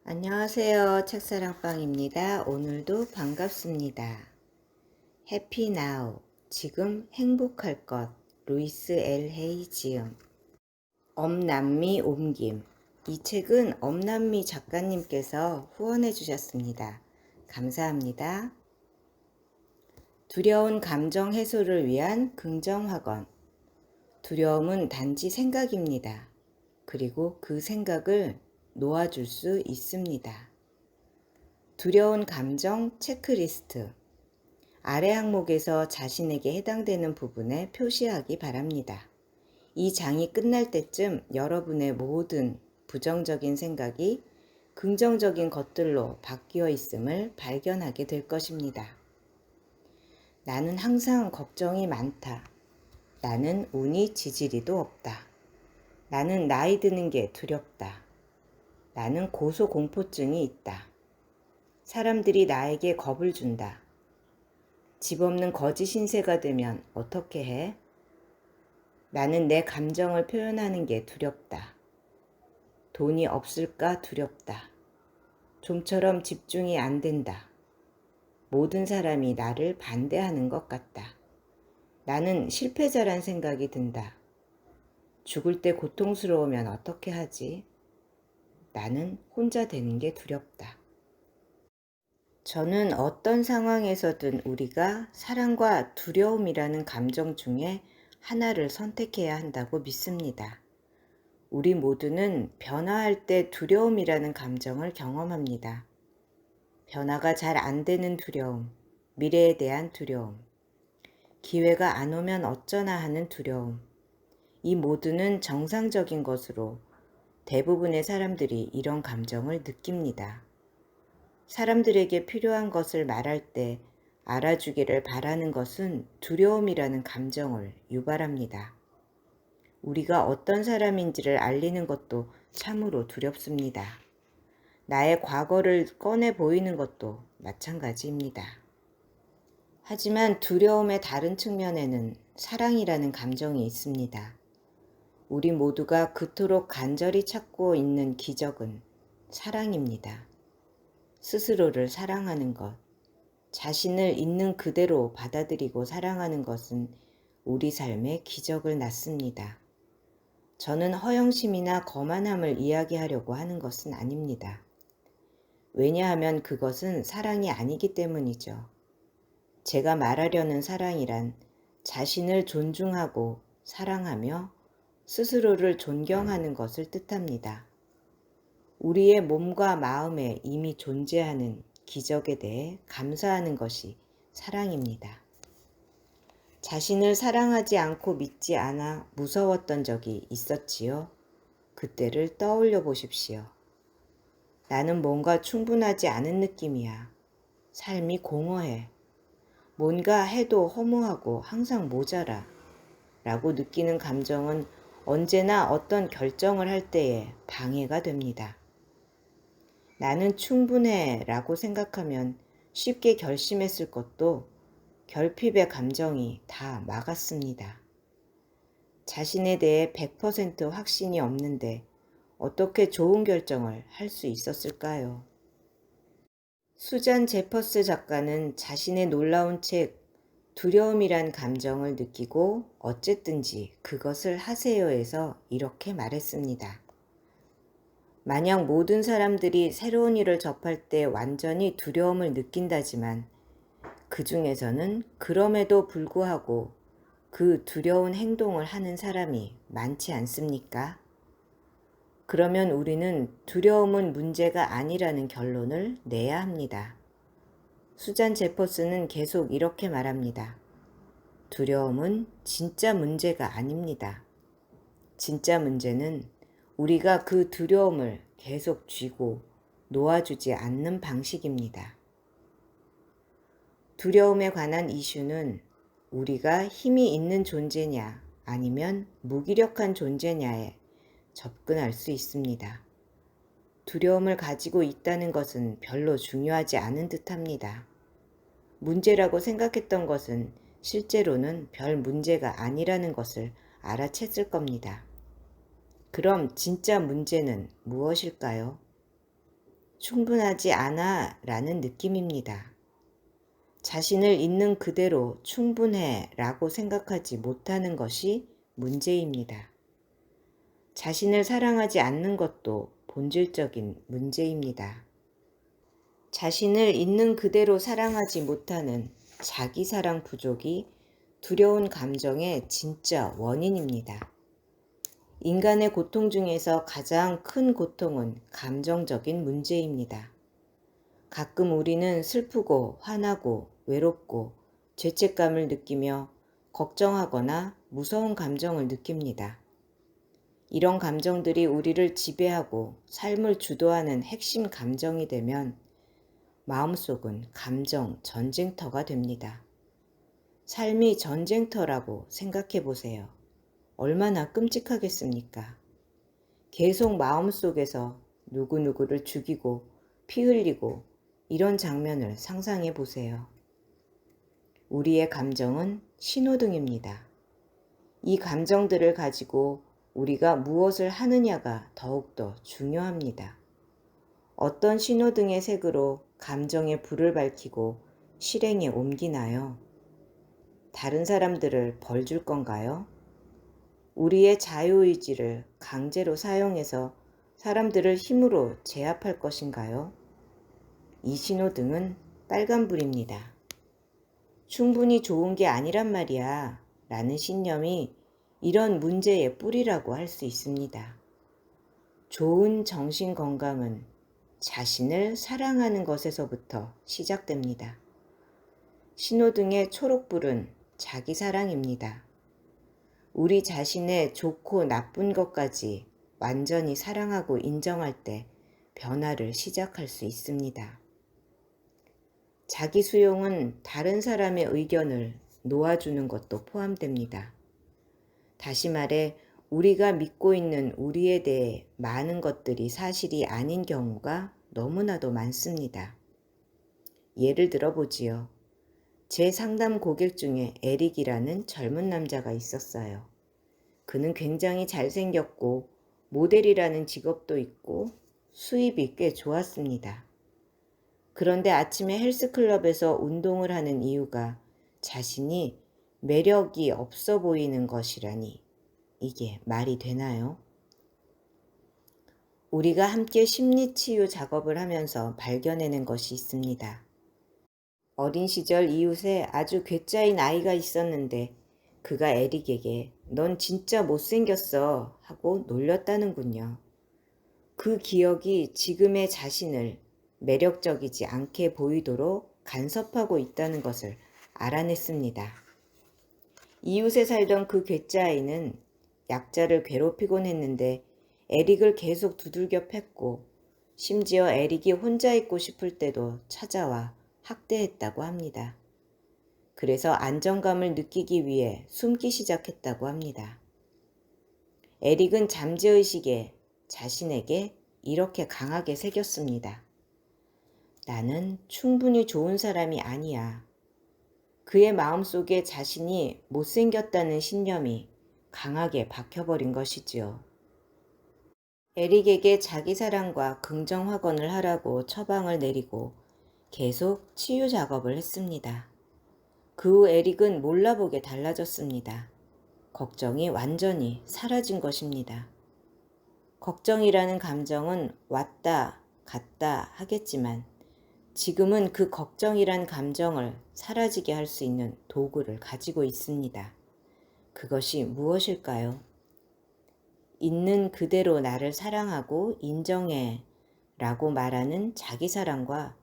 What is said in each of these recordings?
안녕하세요. 책사랑방입니다. 오늘도 반갑습니다. 해피 나우, 지금 행복할 것, 루이스 L. 헤이 지음. 엄남미 옮김. 이 책은 엄남미 작가님께서 후원해 주셨습니다. 감사합니다. 두려운 감정 해소를 위한 긍정학원. 두려움은 단지 생각입니다. 그리고 그 생각을 놓아줄 수 있습니다. 두려운 감정 체크리스트. 아래 항목에서 자신에게 해당되는 부분에 표시하기 바랍니다. 이 장이 끝날 때쯤 여러분의 모든 부정적인 생각이 긍정적인 것들로 바뀌어 있음을 발견하게 될 것입니다. 나는 항상 걱정이 많다. 나는 운이 지지리도 없다. 나는 나이 드는 게 두렵다. 나는 고소공포증이 있다. 사람들이 나에게 겁을 준다. 집 없는 거지 신세가 되면 어떻게 해? 나는 내 감정을 표현하는 게 두렵다. 돈이 없을까 두렵다. 좀처럼 집중이 안 된다. 모든 사람이 나를 반대하는 것 같다. 나는 실패자란 생각이 든다. 죽을 때 고통스러우면 어떻게 하지? 나는 혼자 되는 게 두렵다. 저는 어떤 상황에서든 우리가 사랑과 두려움이라는 감정 중에 하나를 선택해야 한다고 믿습니다. 우리 모두는 변화할 때 두려움이라는 감정을 경험합니다. 변화가 잘 안 되는 두려움, 미래에 대한 두려움, 기회가 안 오면 어쩌나 하는 두려움. 이 모두는 정상적인 것으로 대부분의 사람들이 이런 감정을 느낍니다. 사람들에게 필요한 것을 말할 때 알아주기를 바라는 것은 두려움이라는 감정을 유발합니다. 우리가 어떤 사람인지를 알리는 것도 참으로 두렵습니다. 나의 과거를 꺼내 보이는 것도 마찬가지입니다. 하지만 두려움의 다른 측면에는 사랑이라는 감정이 있습니다. 우리 모두가 그토록 간절히 찾고 있는 기적은 사랑입니다. 스스로를 사랑하는 것, 자신을 있는 그대로 받아들이고 사랑하는 것은 우리 삶에 기적을 낳습니다. 저는 허영심이나 거만함을 이야기하려고 하는 것은 아닙니다. 왜냐하면 그것은 사랑이 아니기 때문이죠. 제가 말하려는 사랑이란 자신을 존중하고 사랑하며 스스로를 존경하는 것을 뜻합니다. 우리의 몸과 마음에 이미 존재하는 기적에 대해 감사하는 것이 사랑입니다. 자신을 사랑하지 않고 믿지 않아 무서웠던 적이 있었지요. 그때를 떠올려 보십시오. 나는 뭔가 충분하지 않은 느낌이야. 삶이 공허해. 뭔가 해도 허무하고 항상 모자라. 라고 느끼는 감정은 언제나 어떤 결정을 할 때에 방해가 됩니다. 나는 충분해 라고 생각하면 쉽게 결심했을 것도 결핍의 감정이 다 막았습니다. 자신에 대해 100% 확신이 없는데 어떻게 좋은 결정을 할 수 있었을까요? 수잔 제퍼스 작가는 자신의 놀라운 책 두려움이란 감정을 느끼고 어쨌든지 그것을 하세요에서 이렇게 말했습니다. 만약 모든 사람들이 새로운 일을 접할 때 완전히 두려움을 느낀다지만 그 중에서는 그럼에도 불구하고 그 두려운 행동을 하는 사람이 많지 않습니까? 그러면 우리는 두려움은 문제가 아니라는 결론을 내야 합니다. 수잔 제퍼스는 계속 이렇게 말합니다. 두려움은 진짜 문제가 아닙니다. 진짜 문제는 우리가 그 두려움을 계속 쥐고 놓아주지 않는 방식입니다. 두려움에 관한 이슈는 우리가 힘이 있는 존재냐 아니면 무기력한 존재냐에 접근할 수 있습니다. 두려움을 가지고 있다는 것은 별로 중요하지 않은 듯합니다. 문제라고 생각했던 것은 실제로는 별 문제가 아니라는 것을 알아챘을 겁니다. 그럼 진짜 문제는 무엇일까요? 충분하지 않아 라는 느낌입니다. 자신을 있는 그대로 충분해 라고 생각하지 못하는 것이 문제입니다. 자신을 사랑하지 않는 것도 본질적인 문제입니다. 자신을 있는 그대로 사랑하지 못하는 자기 사랑 부족이 두려운 감정의 진짜 원인입니다. 인간의 고통 중에서 가장 큰 고통은 감정적인 문제입니다. 가끔 우리는 슬프고 화나고 외롭고 죄책감을 느끼며 걱정하거나 무서운 감정을 느낍니다. 이런 감정들이 우리를 지배하고 삶을 주도하는 핵심 감정이 되면 마음속은 감정 전쟁터가 됩니다. 삶이 전쟁터라고 생각해 보세요. 얼마나 끔찍하겠습니까? 계속 마음속에서 누구누구를 죽이고 피 흘리고 이런 장면을 상상해 보세요. 우리의 감정은 신호등입니다. 이 감정들을 가지고 우리가 무엇을 하느냐가 더욱더 중요합니다. 어떤 신호등의 색으로 감정의 불을 밝히고 실행에 옮기나요? 다른 사람들을 벌 줄 건가요? 우리의 자유의지를 강제로 사용해서 사람들을 힘으로 제압할 것인가요? 이 신호등은 빨간불입니다. 충분히 좋은 게 아니란 말이야 라는 신념이 이런 문제의 뿌리라고 할 수 있습니다. 좋은 정신 건강은 자신을 사랑하는 것에서부터 시작됩니다. 신호등의 초록불은 자기 사랑입니다. 우리 자신의 좋고 나쁜 것까지 완전히 사랑하고 인정할 때 변화를 시작할 수 있습니다. 자기 수용은 다른 사람의 의견을 놓아주는 것도 포함됩니다. 다시 말해 우리가 믿고 있는 우리에 대해 많은 것들이 사실이 아닌 경우가 너무나도 많습니다. 예를 들어보지요. 제 상담 고객 중에 에릭이라는 젊은 남자가 있었어요. 그는 굉장히 잘생겼고 모델이라는 직업도 있고 수입이 꽤 좋았습니다. 그런데 아침에 헬스클럽에서 운동을 하는 이유가 자신이 매력이 없어 보이는 것이라니 이게 말이 되나요? 우리가 함께 심리치유 작업을 하면서 발견해낸 것이 있습니다. 어린 시절 이웃에 아주 괴짜인 아이가 있었는데 그가 에릭에게 넌 진짜 못생겼어 하고 놀렸다는군요. 그 기억이 지금의 자신을 매력적이지 않게 보이도록 간섭하고 있다는 것을 알아냈습니다. 이웃에 살던 그 괴짜아이는 약자를 괴롭히곤 했는데 에릭을 계속 두들겨 팼고 심지어 에릭이 혼자 있고 싶을 때도 찾아와 학대했다고 합니다. 그래서 안정감을 느끼기 위해 숨기 시작했다고 합니다. 에릭은 잠재의식에 자신에게 이렇게 강하게 새겼습니다. 나는 충분히 좋은 사람이 아니야. 그의 마음속에 자신이 못생겼다는 신념이 강하게 박혀버린 것이지요. 에릭에게 자기 사랑과 긍정 확언을 하라고 처방을 내리고 계속 치유 작업을 했습니다. 그 후 에릭은 몰라보게 달라졌습니다. 걱정이 완전히 사라진 것입니다. 걱정이라는 감정은 왔다 갔다 하겠지만 지금은 그 걱정이란 감정을 사라지게 할 수 있는 도구를 가지고 있습니다. 그것이 무엇일까요? 있는 그대로 나를 사랑하고 인정해 라고 말하는 자기 사랑과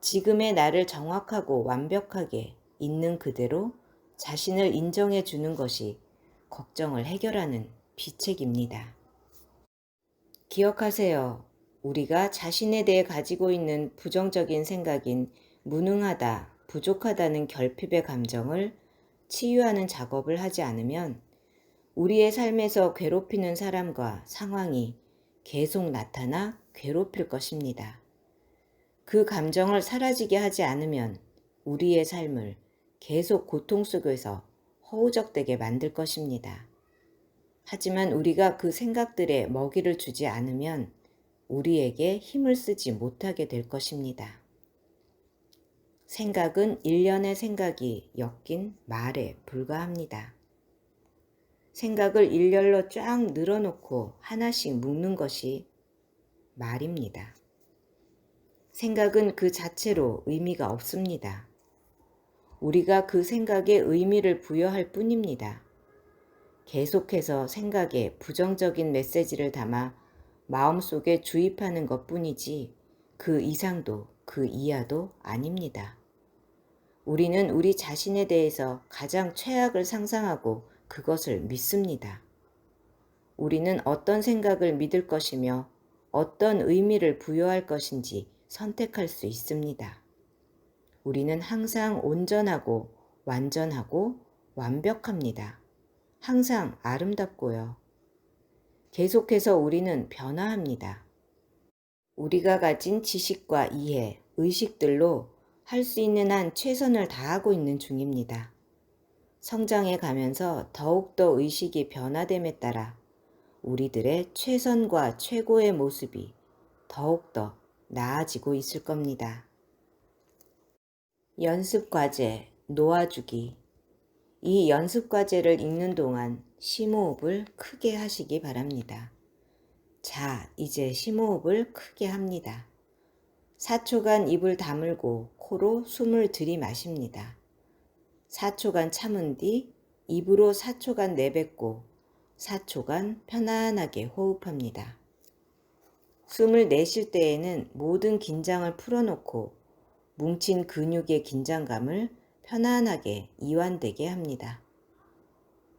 지금의 나를 정확하고 완벽하게 있는 그대로 자신을 인정해 주는 것이 걱정을 해결하는 비책입니다. 기억하세요. 우리가 자신에 대해 가지고 있는 부정적인 생각인 무능하다, 부족하다는 결핍의 감정을 치유하는 작업을 하지 않으면 우리의 삶에서 괴롭히는 사람과 상황이 계속 나타나 괴롭힐 것입니다. 그 감정을 사라지게 하지 않으면 우리의 삶을 계속 고통 속에서 허우적대게 만들 것입니다. 하지만 우리가 그 생각들에 먹이를 주지 않으면 우리에게 힘을 쓰지 못하게 될 것입니다. 생각은 일련의 생각이 엮인 말에 불과합니다. 생각을 일렬로 쫙 늘어놓고 하나씩 묶는 것이 말입니다. 생각은 그 자체로 의미가 없습니다. 우리가 그 생각에 의미를 부여할 뿐입니다. 계속해서 생각에 부정적인 메시지를 담아 마음속에 주입하는 것 뿐이지 그 이상도 그 이하도 아닙니다. 우리는 우리 자신에 대해서 가장 최악을 상상하고 그것을 믿습니다. 우리는 어떤 생각을 믿을 것이며 어떤 의미를 부여할 것인지 선택할 수 있습니다. 우리는 항상 온전하고 완전하고 완벽합니다. 항상 아름답고요. 계속해서 우리는 변화합니다. 우리가 가진 지식과 이해, 의식들로 할 수 있는 한 최선을 다하고 있는 중입니다. 성장해 가면서 더욱더 의식이 변화됨에 따라 우리들의 최선과 최고의 모습이 더욱더 나아지고 있을 겁니다. 연습과제, 놓아주기. 이 연습과제를 읽는 동안 심호흡을 크게 하시기 바랍니다. 자, 이제 심호흡을 크게 합니다. 4초간 입을 다물고 코로 숨을 들이마십니다. 4초간 참은 뒤 입으로 4초간 내뱉고 4초간 편안하게 호흡합니다. 숨을 내쉴 때에는 모든 긴장을 풀어놓고 뭉친 근육의 긴장감을 편안하게 이완되게 합니다.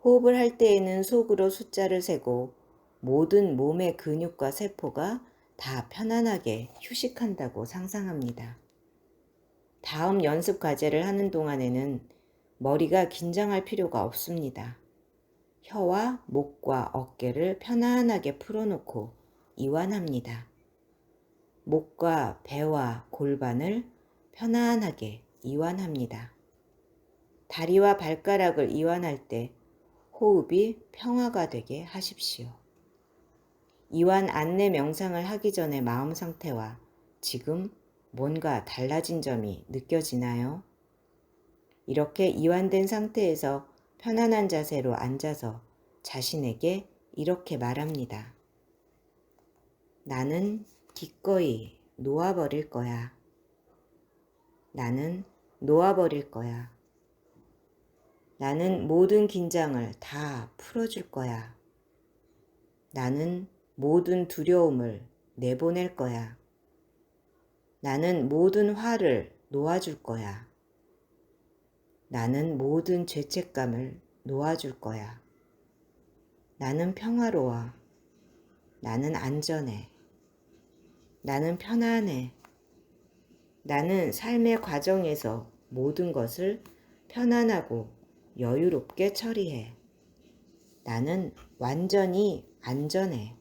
호흡을 할 때에는 속으로 숫자를 세고 모든 몸의 근육과 세포가 다 편안하게 휴식한다고 상상합니다. 다음 연습 과제를 하는 동안에는 머리가 긴장할 필요가 없습니다. 혀와 목과 어깨를 편안하게 풀어놓고 이완합니다. 목과 배와 골반을 편안하게 이완합니다. 다리와 발가락을 이완할 때 호흡이 평화가 되게 하십시오. 이완 안내 명상을 하기 전의 마음 상태와 지금 뭔가 달라진 점이 느껴지나요? 이렇게 이완된 상태에서 편안한 자세로 앉아서 자신에게 이렇게 말합니다. 나는 기꺼이 놓아버릴 거야. 나는 놓아버릴 거야. 나는 모든 긴장을 다 풀어줄 거야. 나는 모든 두려움을 내보낼 거야. 나는 모든 화를 놓아줄 거야. 나는 모든 죄책감을 놓아줄 거야. 나는 평화로워. 나는 안전해. 나는 편안해. 나는 삶의 과정에서 모든 것을 편안하고 여유롭게 처리해. 나는 완전히 안전해.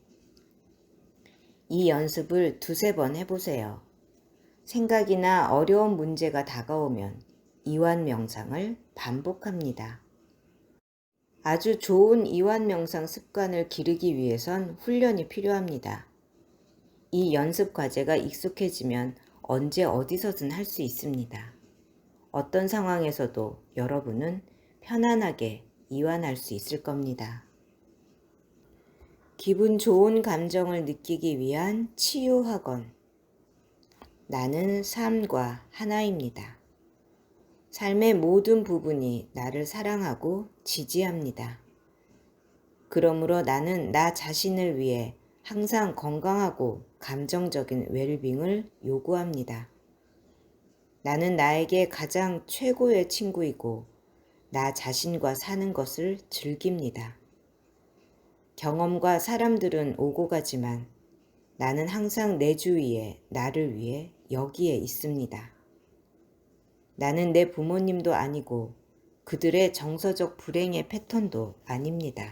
이 연습을 2-3번 해보세요. 생각이나 어려운 문제가 다가오면 이완 명상을 반복합니다. 아주 좋은 이완 명상 습관을 기르기 위해선 훈련이 필요합니다. 이 연습 과제가 익숙해지면 언제 어디서든 할 수 있습니다. 어떤 상황에서도 여러분은 편안하게 이완할 수 있을 겁니다. 기분 좋은 감정을 느끼기 위한 치유학원. 나는 삶과 하나입니다. 삶의 모든 부분이 나를 사랑하고 지지합니다. 그러므로 나는 나 자신을 위해 항상 건강하고 감정적인 웰빙을 요구합니다. 나는 나에게 가장 최고의 친구이고 나 자신과 사는 것을 즐깁니다. 경험과 사람들은 오고 가지만 나는 항상 내 주위에 나를 위해 여기에 있습니다. 나는 내 부모님도 아니고 그들의 정서적 불행의 패턴도 아닙니다.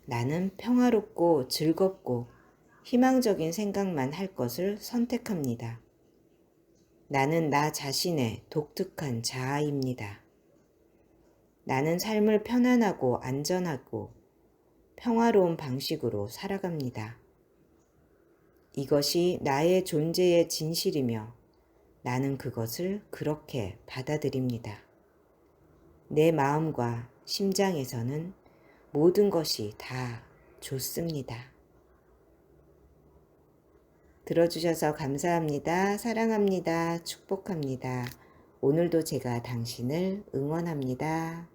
나는 평화롭고 즐겁고 희망적인 생각만 할 것을 선택합니다. 나는 나 자신의 독특한 자아입니다. 나는 삶을 편안하고 안전하고 평화로운 방식으로 살아갑니다. 이것이 나의 존재의 진실이며 나는 그것을 그렇게 받아들입니다. 내 마음과 심장에서는 모든 것이 다 좋습니다. 들어주셔서 감사합니다. 사랑합니다. 축복합니다. 오늘도 제가 당신을 응원합니다.